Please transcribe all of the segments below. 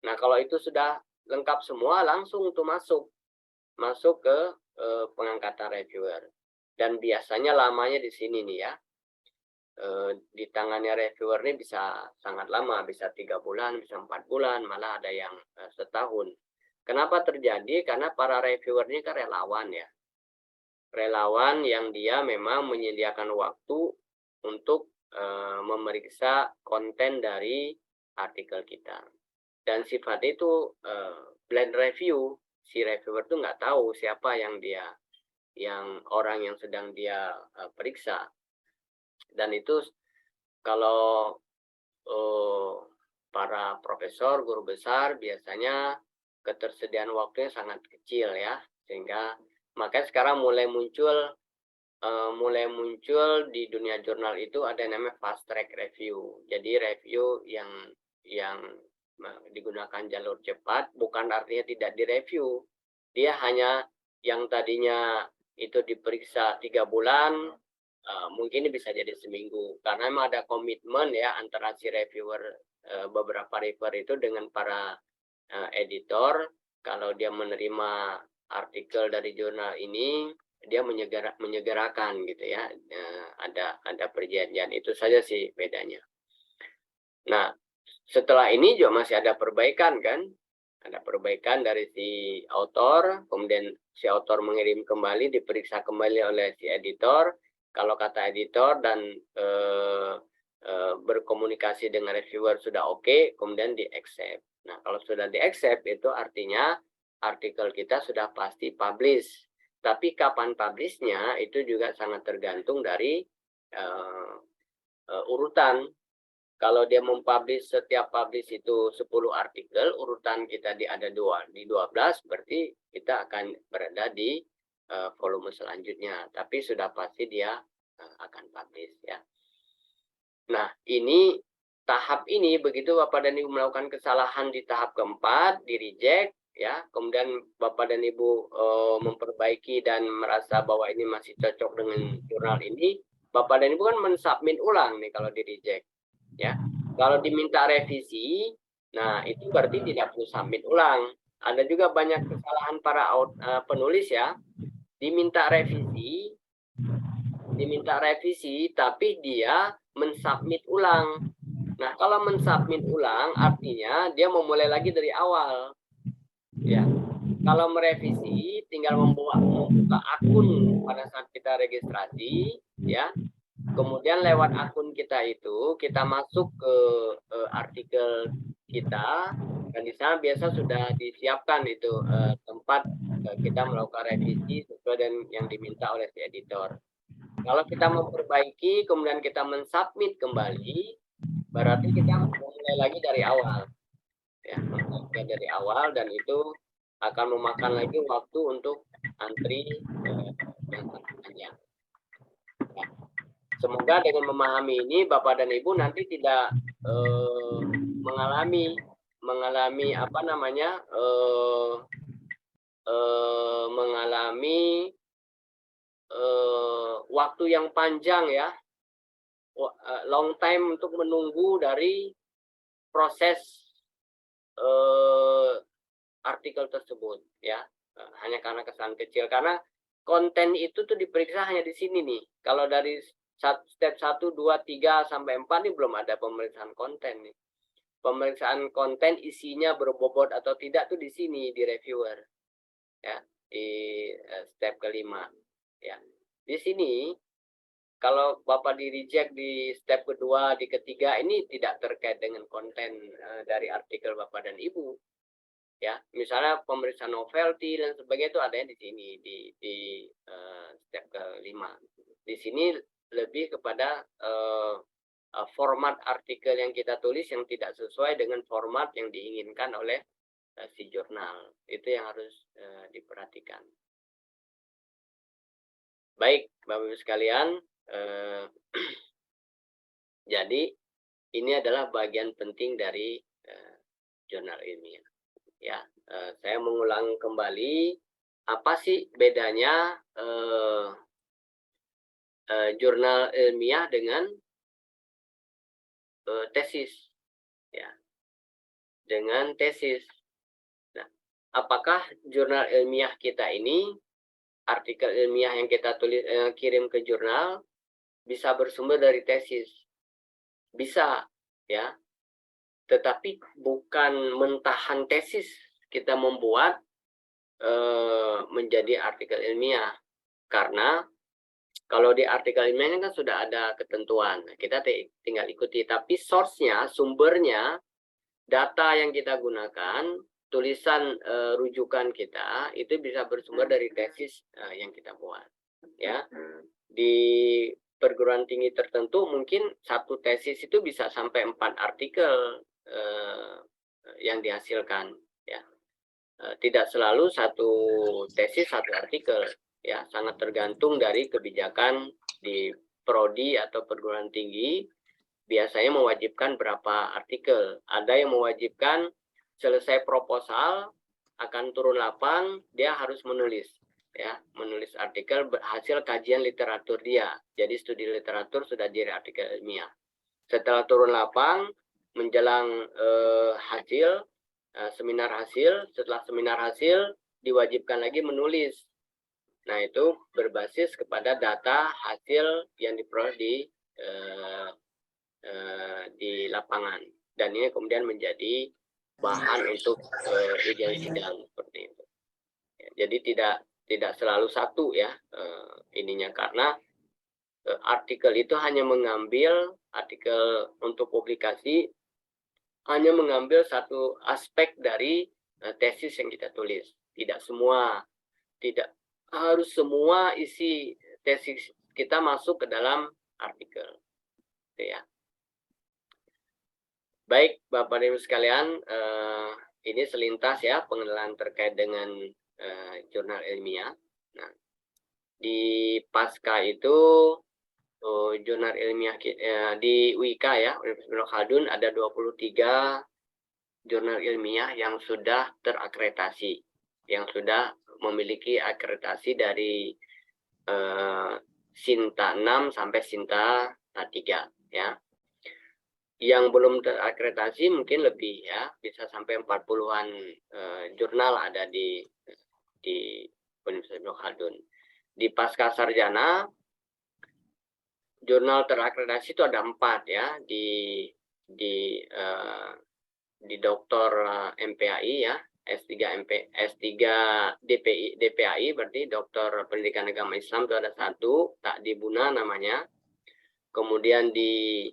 Nah, kalau itu sudah lengkap semua, langsung tuh masuk ke pengangkatan reviewer. Dan biasanya lamanya di sini nih ya, di tangannya reviewer ini bisa sangat lama, bisa 3 bulan, bisa 4 bulan, malah ada yang setahun. Kenapa terjadi? Karena para reviewer ini kan relawan ya. Relawan yang dia memang menyediakan waktu untuk memeriksa konten dari artikel kita. Dan sifatnya itu blind review. Si reviewer tuh nggak tahu siapa yang orang yang sedang dia periksa. Dan itu kalau para profesor, guru besar biasanya ketersediaan waktunya sangat kecil ya, sehingga makanya sekarang mulai muncul di dunia jurnal itu ada yang namanya fast track review. Jadi review yang digunakan jalur cepat bukan artinya tidak direview. Dia hanya yang tadinya itu diperiksa 3 bulan, mungkin ini bisa jadi seminggu karena memang ada komitmen ya antara si reviewer, beberapa reviewer itu dengan para editor. Kalau dia menerima artikel dari jurnal ini, dia menyegerakan gitu ya, ada perjanjian, itu saja sih bedanya. Nah, setelah ini juga masih ada perbaikan kan, ada perbaikan dari si author, kemudian si author mengirim kembali, diperiksa kembali oleh si editor. Kalau kata editor dan berkomunikasi dengan reviewer sudah oke, kemudian di-accept. Nah, kalau sudah di-accept itu artinya artikel kita sudah pasti publish. Tapi kapan publish-nya itu juga sangat tergantung dari urutan. Kalau dia mempublish, setiap publish itu 10 artikel, urutan kita ada di 12, berarti kita akan berada di volume selanjutnya. Tapi sudah pasti dia akan publish ya. Nah, ini tahap ini begitu Bapak dan Ibu melakukan kesalahan di tahap keempat, di reject ya, kemudian Bapak dan Ibu memperbaiki dan merasa bahwa ini masih cocok dengan jurnal ini, Bapak dan Ibu kan mensubmit ulang nih kalau di reject ya. Kalau diminta revisi, nah itu berarti tidak perlu submit ulang. Ada juga banyak kesalahan para penulis ya, diminta revisi tapi dia mensubmit ulang. Nah, kalau mensubmit ulang artinya dia memulai lagi dari awal. Ya. Kalau merevisi tinggal membuka akun pada saat kita registrasi ya. Kemudian lewat akun kita itu kita masuk ke artikel kita, dan di sana biasa sudah disiapkan itu tempat kita melakukan revisi sesuai dengan yang diminta oleh si editor. Kalau kita memperbaiki kemudian kita mensubmit kembali, berarti kita mulai lagi dari awal ya, mulai dari awal, dan itu akan memakan lagi waktu untuk antri yang sangat panjang. Ya. Semoga dengan memahami ini Bapak dan Ibu nanti tidak mengalami apa namanya mengalami waktu yang panjang ya, long time untuk menunggu dari proses artikel tersebut ya, hanya karena kesalahan kecil. Karena konten itu tuh diperiksa hanya di sini nih. Kalau dari step 1, 2, 3 sampai 4 nih belum ada pemeriksaan konten nih. Pemeriksaan konten isinya berbobot atau tidak tuh di sini di reviewer ya, di step kelima ya. Di sini kalau Bapak di reject di step kedua, di ketiga, ini tidak terkait dengan konten dari artikel Bapak dan Ibu ya. Misalnya pemeriksaan novelty dan sebagainya itu adanya di sini di step kelima. Di sini lebih kepada format artikel yang kita tulis yang tidak sesuai dengan format yang diinginkan oleh si jurnal. Itu yang harus diperhatikan. Baik, Bapak-Ibu sekalian, jadi ini adalah bagian penting dari jurnal ilmiah. Ya, saya mengulang kembali, apa sih bedanya jurnal ilmiah dengan tesis? Ya, dengan tesis. Nah, apakah jurnal ilmiah kita ini, artikel ilmiah yang kita tulis kirim ke jurnal bisa bersumber dari tesis? Bisa, ya. Tetapi bukan mentahan tesis kita membuat menjadi artikel ilmiah. Karena kalau di artikel ilmiahnya kan sudah ada ketentuan. Kita tinggal ikuti. Tapi source-nya, sumbernya, data yang kita gunakan, tulisan rujukan kita, itu bisa bersumber dari tesis yang kita buat. Ya, di perguruan tinggi tertentu mungkin satu tesis itu bisa sampai 4 artikel yang dihasilkan. Ya, tidak selalu satu tesis satu artikel. Ya, sangat tergantung dari kebijakan di prodi atau perguruan tinggi. Biasanya mewajibkan berapa artikel. Ada yang mewajibkan selesai proposal akan turun lapang, dia harus menulis, ya, menulis artikel hasil kajian literatur dia. Jadi studi literatur sudah jadi artikel ilmiah. Setelah turun lapang, menjelang hasil seminar hasil, setelah seminar hasil diwajibkan lagi menulis. Nah, itu berbasis kepada data hasil yang diperoleh di lapangan, dan ini kemudian menjadi bahan untuk ujian sidang seperti itu. Ya, jadi tidak selalu satu, ya, ininya, karena artikel itu hanya mengambil artikel untuk publikasi, hanya mengambil satu aspek dari tesis yang kita tulis. Tidak harus semua isi tesis kita masuk ke dalam artikel. Gitu, ya. Baik, Bapak dan Ibu sekalian, ini selintas, ya, pengenalan terkait dengan jurnal ilmiah. Nah, di pasca itu jurnal ilmiah di UIK, ya, Universitas Ibnu Khaldun, ada 23 jurnal ilmiah yang sudah terakreditasi, yang sudah memiliki akreditasi dari Sinta 6 sampai Sinta 3, ya. Yang belum terakreditasi mungkin lebih, ya, bisa sampai 40-an jurnal ada di Universitas Ibnu Khaldun. Di pasca sarjana, jurnal terakreditasi itu ada 4, ya, di Doktor MPAI, ya, S3 DPAI, berarti Doktor Pendidikan Agama Islam, itu ada 1, tak dibuna namanya. Kemudian di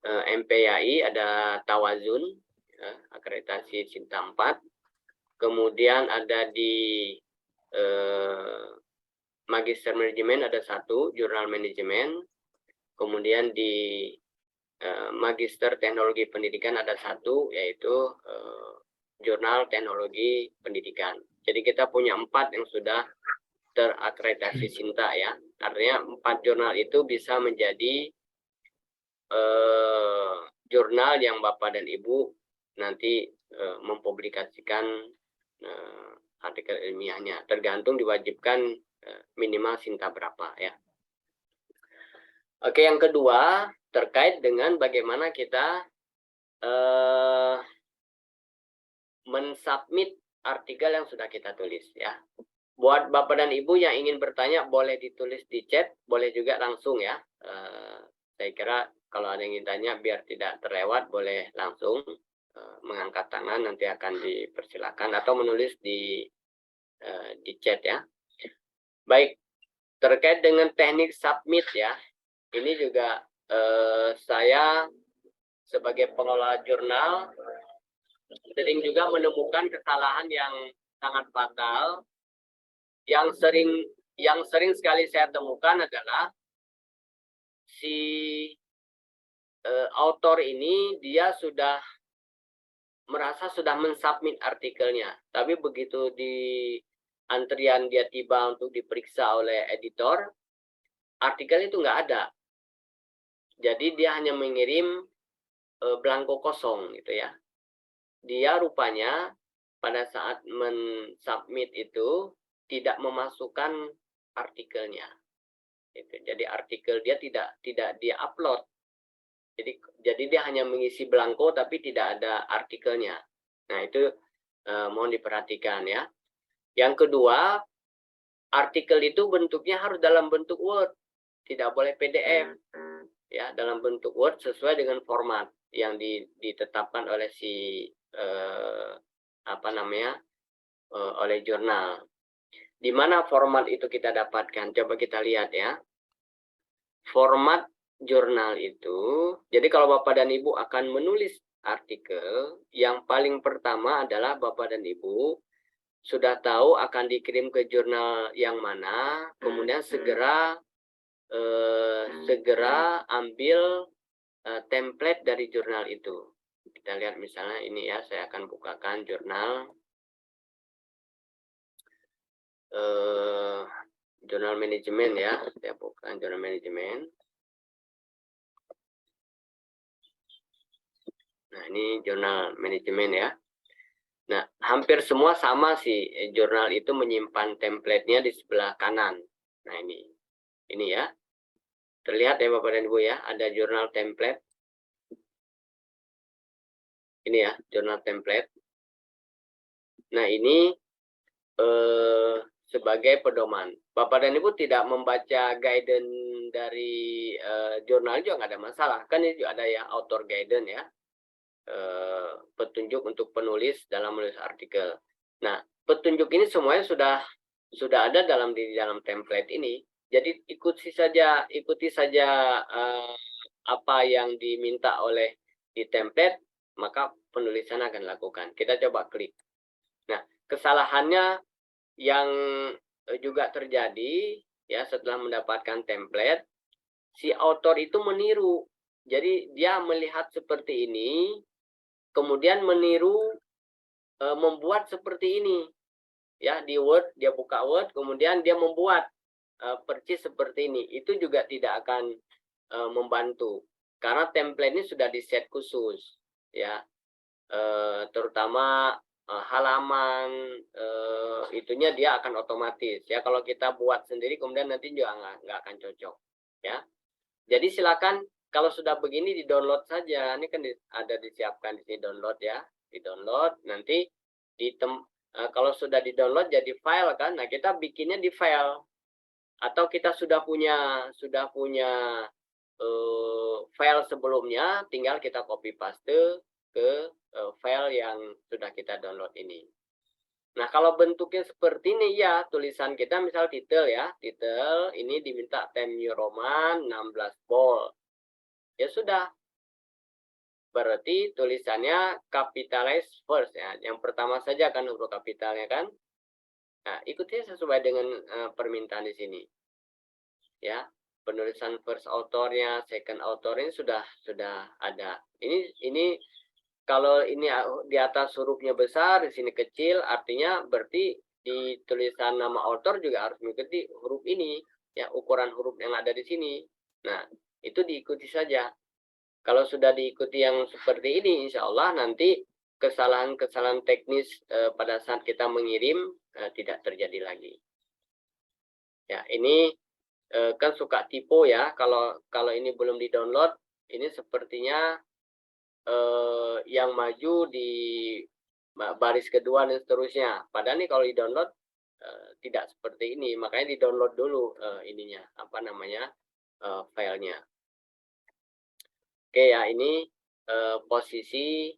MPAI ada Tawazun, ya, akreditasi Sinta 4. Kemudian ada di Magister Manajemen ada 1, Jurnal Manajemen. Kemudian di Magister Teknologi Pendidikan ada 1, yaitu Jurnal Teknologi Pendidikan. Jadi kita punya 4 yang sudah terakreditasi Sinta, ya. Artinya 4 jurnal itu bisa menjadi jurnal yang Bapak dan Ibu nanti mempublikasikan artikel ilmiahnya. Tergantung diwajibkan minimal Sinta berapa, ya. Oke, yang kedua terkait dengan bagaimana kita mensubmit artikel yang sudah kita tulis, ya. Buat Bapak dan Ibu yang ingin bertanya, boleh ditulis di chat, boleh juga langsung, ya. Saya kira kalau ada yang ingin tanya, biar tidak terlewat, boleh langsung mengangkat tangan, nanti akan dipersilakan, atau menulis di chat, ya. Baik, terkait dengan teknik submit, ya, ini juga saya sebagai pengelola jurnal sering juga menemukan kesalahan yang sangat fatal. Yang sering sekali saya temukan adalah si author ini dia sudah merasa sudah mensubmit artikelnya, tapi begitu di antrian dia tiba untuk diperiksa oleh editor, artikel itu nggak ada. Jadi dia hanya mengirim blanko kosong, gitu, ya. Dia rupanya pada saat mensubmit itu tidak memasukkan artikelnya. Jadi artikel dia tidak dia upload. Jadi dia hanya mengisi blanko tapi tidak ada artikelnya. Nah, itu mohon diperhatikan ya. Yang kedua, artikel itu bentuknya harus dalam bentuk Word, tidak boleh PDF. Ya, dalam bentuk Word sesuai dengan format yang ditetapkan oleh si oleh jurnal. Di mana format itu kita dapatkan? Coba kita lihat ya. Format jurnal itu, jadi kalau Bapak dan Ibu akan menulis artikel, yang paling pertama adalah Bapak dan Ibu sudah tahu akan dikirim ke jurnal yang mana, kemudian segera ambil template dari jurnal itu. Kita lihat misalnya ini ya, saya akan bukakan jurnal jurnal manajemen ya, saya buka jurnal manajemen. Nah, ini jurnal manajemen ya. Nah, hampir semua sama sih, jurnal itu menyimpan template-nya di sebelah kanan. Nah, ini ya. Terlihat ya Bapak dan Ibu ya, ada jurnal template. Ini ya, jurnal template. Nah, ini sebagai pedoman. Bapak dan Ibu tidak membaca guidance dari jurnal juga nggak ada masalah. Kan ini juga ada ya author guidance ya. Petunjuk untuk penulis dalam menulis artikel. Nah, petunjuk ini semuanya sudah ada di dalam template ini. Jadi ikuti saja apa yang diminta oleh di template, maka penulisan akan lakukan. Kita coba klik. Nah, kesalahannya yang juga terjadi ya setelah mendapatkan template, si author itu meniru. Jadi dia melihat seperti ini, kemudian meniru membuat seperti ini. Ya, di Word dia buka Word, kemudian dia membuat percis seperti ini. Itu juga tidak akan membantu karena template ini sudah di-set khusus ya. Terutama halaman itunya dia akan otomatis ya. Kalau kita buat sendiri kemudian nanti juga nggak akan cocok ya. Jadi silakan kalau sudah begini di-download saja. Ini kan ada disiapkan di sini download ya. Di-download nanti kalau sudah di-download jadi file kan. Nah, kita bikinnya di file. Atau kita sudah punya file sebelumnya, tinggal kita copy paste ke file yang sudah kita download ini. Nah, kalau bentuknya seperti ini ya, tulisan kita misal titel ya, titel ini diminta Times New Roman 16 bold. Ya sudah, berarti tulisannya capitalize first ya. Yang pertama saja kan huruf kapitalnya kan. Nah, ikuti sesuai dengan permintaan di sini. Ya, penulisan first authornya, second authornya sudah ada. Ini kalau ini di atas hurufnya besar, di sini kecil, artinya berarti di tulisan nama author juga harus mengikuti huruf ini, ya ukuran huruf yang ada di sini. Nah, itu diikuti saja. Kalau sudah diikuti yang seperti ini, insya Allah nanti kesalahan-kesalahan teknis pada saat kita mengirim tidak terjadi lagi. Ya, ini kan suka typo ya. Kalau ini belum di-download, ini sepertinya yang maju di baris kedua dan seterusnya. Padahal nih kalau di-download tidak seperti ini, makanya di-download dulu ininya, filenya. Oke ya, ini posisi